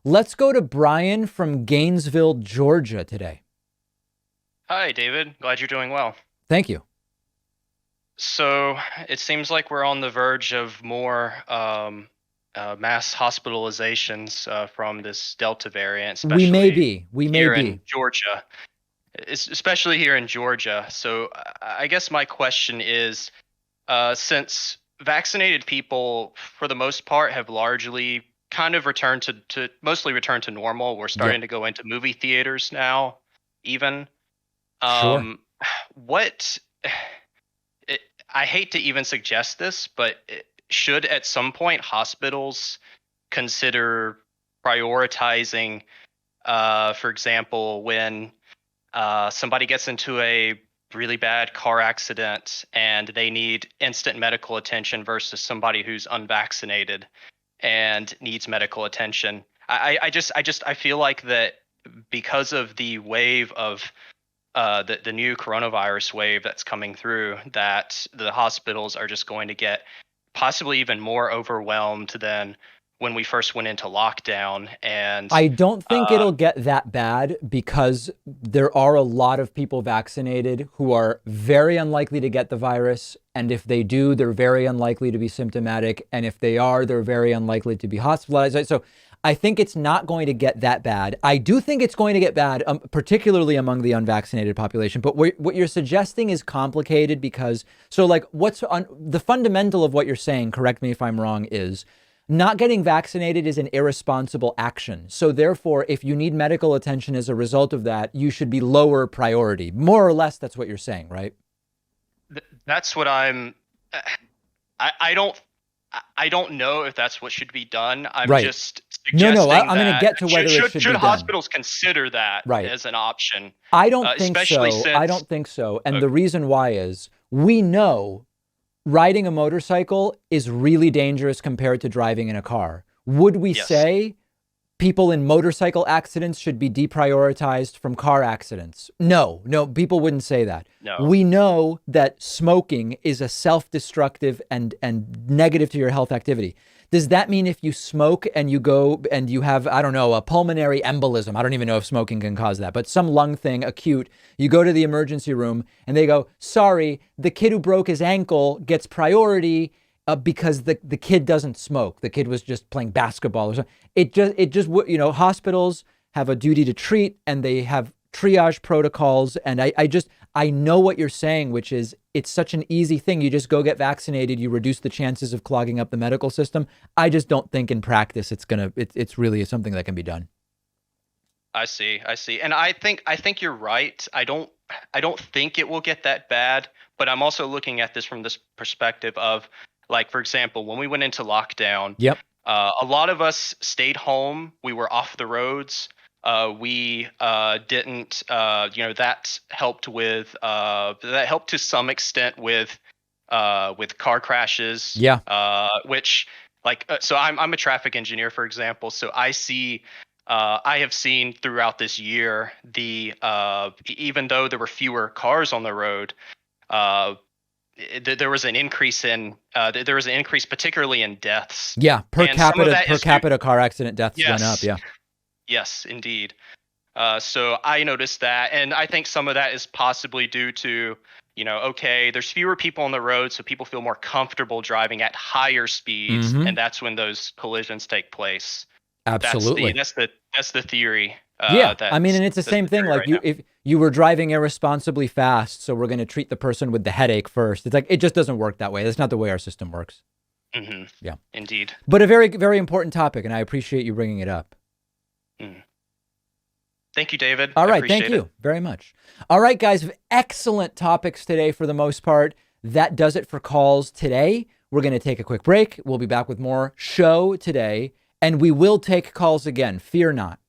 Let's go to Brian from Gainesville, Georgia today. Hi, David. Glad you're doing well. Thank you. So it seems like we're on the verge of more mass hospitalizations from this Delta variant, We may especially be. We may here be. in Georgia. Especially here in Georgia. So I guess my question is, since vaccinated people, for the most part, have largely kind of returned to mostly returned to normal. We're Yep. starting to go into movie theaters now, even. Sure. Um, what it, I hate to even suggest this, but should at some point hospitals consider prioritizing, for example, when somebody gets into a really bad car accident and they need instant medical attention versus somebody who's unvaccinated and needs medical attention. I feel like that because of the wave of the new coronavirus wave that's coming through, that the hospitals are just going to get possibly even more overwhelmed than when we first went into lockdown. And I don't think uh, it'll get that bad because there are a lot of people vaccinated who are very unlikely to get the virus. And if they do, they're very unlikely to be symptomatic. And if they are, they're very unlikely to be hospitalized. So I think it's not going to get that bad. I do think it's going to get bad, particularly among the unvaccinated population. But what you're suggesting is complicated because, so like the fundamental of what you're saying, correct me if I'm wrong, is not getting vaccinated is an irresponsible action. So therefore, if you need medical attention as a result of that, you should be lower priority. More or less, that's what you're saying, right? that's what I'm. I don't. I don't know if that's what should be done. I'm Right. just No, suggesting I'm going to that get to whether it should should be done. hospitals consider that Right. as an option, I don't think especially so. I since. don't think so. And Uh, the reason why is we know riding a motorcycle is really dangerous compared to driving in a car. Would we yes, say people in motorcycle accidents should be deprioritized from car accidents? No, people wouldn't say that. no. We know that smoking is a self-destructive and negative to your health activity. Does that mean if you smoke and you go and you have, I don't know, a pulmonary embolism? I don't even know if smoking can cause that, but some lung thing acute, you go to the emergency room and they go, sorry, the kid who broke his ankle gets priority because the kid doesn't smoke. The kid was just playing basketball or something. Hospitals have a duty to treat and they have triage protocols. And I know what you're saying, which is it's such an easy thing. You just go get vaccinated. You reduce the chances of clogging up the medical system. I just don't think in practice it's really something that can be done. I see. I see. And I think you're right. I don't think it will get that bad, but I'm also looking at this from this perspective of, like, for example, when we went into lockdown, Yep. a lot of us stayed home. We were off the roads. We didn't, that helped to some extent with car crashes, Yeah. which, like, so I'm a traffic engineer, for example. So I have seen throughout this year even though there were fewer cars on the road, uh, there was an increase particularly in deaths, Yeah. Per and some of capita, that per is due. capita car accident deaths went up. Yes, Yeah. yes, indeed. So I noticed that, and I think some of that is possibly due to, okay, there's fewer people on the road, so people feel more comfortable driving at higher speeds, Mm-hmm. and that's when those collisions take place. That's the Absolutely. that's the that's the theory Yeah, I mean, that's and it's the that's same the thing. theory Like right now. if you were driving irresponsibly fast, so we're going to treat the person with the headache first. It's like it just doesn't work that way. That's not the way our system works. Hmm. Yeah, Indeed. but a very very important topic, and I appreciate you bringing it up. Mm. Thank you, David. All I right, thank appreciate it. you very much. All right, guys, excellent topics today for the most part. That does it for calls today. We're going to take a quick break. We'll be back with more show today, and we will take calls again. Fear not.